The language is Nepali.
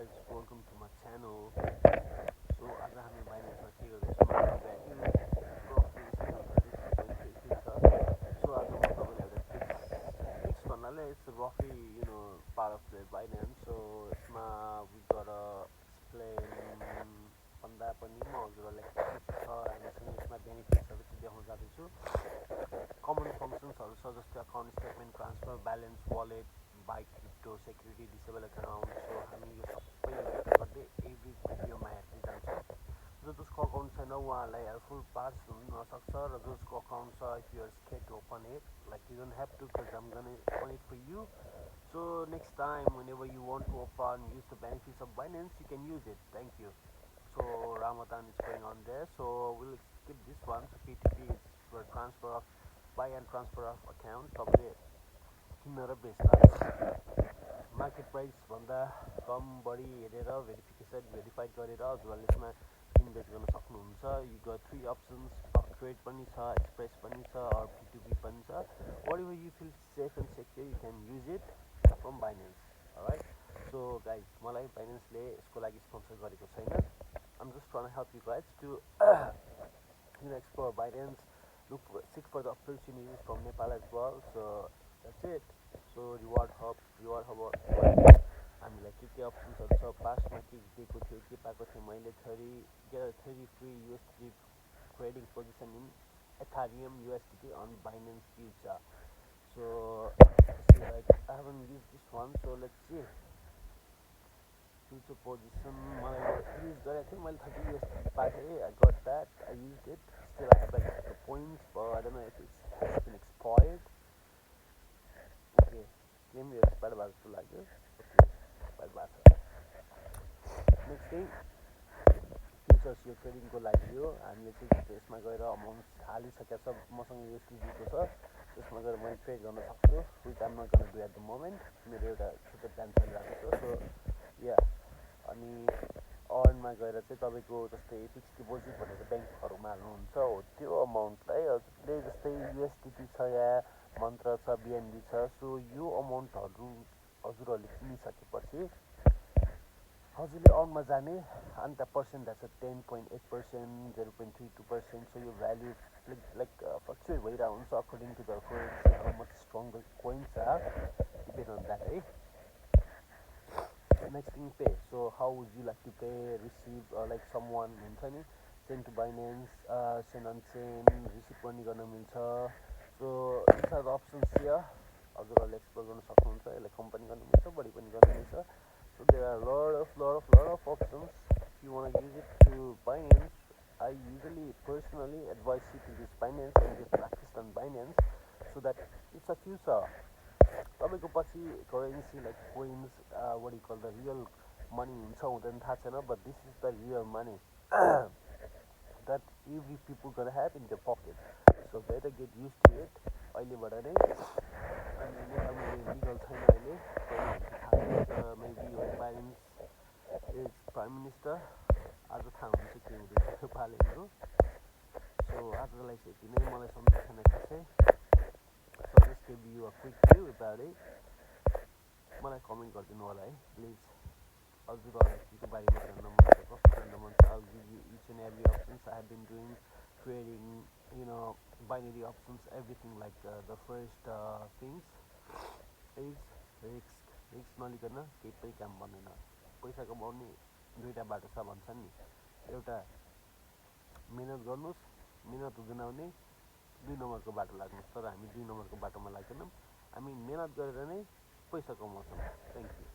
guys, welcome to my channel. So आज हामी बाइनेन्समा के गर्दैछौँ हाम्रो भ्याल्यु रफली 633.33 छ. सो आज म तपाईँलाई एउटा ट्रिक्स भन्नाले इट्स रफली part of the Binance. So यसमा वी गट एक्सप्लेन भन्दा पनि म हजुरहरूलाई के के छ हामीसँग यसमा बेनिफिट्सहरू चाहिँ देखाउन जाँदैछु. कमन फङ्सन्सहरू छ जस्तै account statement transfer balance wallet by crypto security disable account. So हामी यो सबै एउटा गर्दै एभ्री भिडियोमा हेर्दै जान्छौँ. जसको अकाउन्ट छैन उहाँहरूलाई हेल्पफुल पार्ट्स हुन नसक्छ र जसको अकाउन्ट छ if you're scared to open it like you don't have to because I'm gonna open it for you. So next time whenever you want to open use the benefits of Binance you can use it. Thank you. So Ramadan is going on there, so we'll skip this one. So P2P is for transfer of buy and transfer of account. Probably किन्न र बेच्न मार्केट प्राइस भन्दा कम बढी हेरेर भेरिफाइड गरेर हजुरहरूले यसमा इन्भेस्ट गर्न सक्नुहुन्छ. You got 3 options, block trade पनि छ, एक्सप्रेस पनि छ, अर P2P पनि छ. Whatever you feel safe and secure you can use it from Binance. Alright. So guys, मलाई बाइनेन्सले यसको लागि स्पोन्सर गरेको छैन. I'm just trying help you guys to explore Binance, seek for the opportunities from Nepal as well. So that's it. So reward hub हामीलाई के अप्सन्सहरू छ, पास्टमा के दिएको थियो, के पाएको थिएँ मैले. 30 free USDT trading position in Ethereum USDT on Binance Future. So like I haven't used this one, so let's see. Future position मलाई युज गरेको थिएँ मैले. 30 USDT पाएको थिएँ. I got that, I used it. Still I have like the points, but I don't know if it has been expired. Okay, claim यो एक्सपायर भएको जस्तो लाग्यो. ओके, एक्सपायर भएको छ. नेक्स्ट थिङ, फ्युचर्स यो ट्रेडिङको लागि हो. हामीले चाहिँ यसमा गएर अमाउन्ट हालिसकेको छ. मसँग USDT छ, त्यसमा गएर मैले ट्रेड गर्न सक्छु. Which I'm not gonna do at the moment. मेरो एउटा छुट्टै प्लान चलिरहेको छ. सो या, अनि अर्नमा गएर चाहिँ तपाईँको जस्तै फिक्स डिपोजिट भनेर ब्याङ्कहरूमा हाल्नुहुन्छ हो, त्यो अमाउन्टलाई हजुरले जस्तै USDT छ या मन्त्र छ, BNB छ. सो यो अमाउन्टहरू हजुरहरूले किनिसकेपछि हजुरले अर्नमा जाने अनि त्यहाँ पर्सेन्ट छ 10.8%, 0.32%. सो यो भ्याल्यु लाइक फ्लक्चुएट भइरहेको हुन्छ according to the currency, how much strong the coins are, depend on that है. Next thing, pay. So how would you like to pay, receive like some one हुन्छ नि, send to Binance, send on send, receive पनि गर्न मिल्छ. So this are the options here. हजुरहरूले एक्सप्लोर गर्न सक्नुहुन्छ. यसलाई कम पनि गर्न मिल्छ, बढी पनि गर्न मिल्छ. So there are lot of options. If you want to use it to Binance, I usually personally advise you to use Binance and get practiced on Binance so that it's a future. तपाईँको पछि currency like coins, what do you call the real money हुन्छ हुँदैन थाहा छैन, but this is the real money that every people gonna have in their pocket. So better get used to it अहिलेबाट नै. अनि नेपालमा लिगल छैन अहिले, maybe your parents is prime minister. आज थाहा हुन्छ के हुँदैछ नेपालको. सो आजलाई चाहिँ यति नै. मलाई सम्झ छैन खासै. So I just give you a quick view about it. मलाई कमेन्ट गरिदिनु होला है प्लिज. हजुरहरूलाई केको बारेमा जान्न मन छ, कस्तो जान्न मन छ. I'll give you each and every options I have been doing, trading, binary options, everything. Like the first things is risk नलिकन केही पनि काम बन्दैन. पैसा कमाउने दुईवटा बाटो छ भन्छन् नि. एउटा मिहिनेत गर्नुहोस्, मिहिनेत हुँदैन भने 2 नम्बरको बाटो लाग्नुहोस्. तर हामी 2 नम्बरको बाटोमा लाग्दैनौँ. हामी मिहिनेत गरेर नै पैसा कमाउँछौँ. Thank you.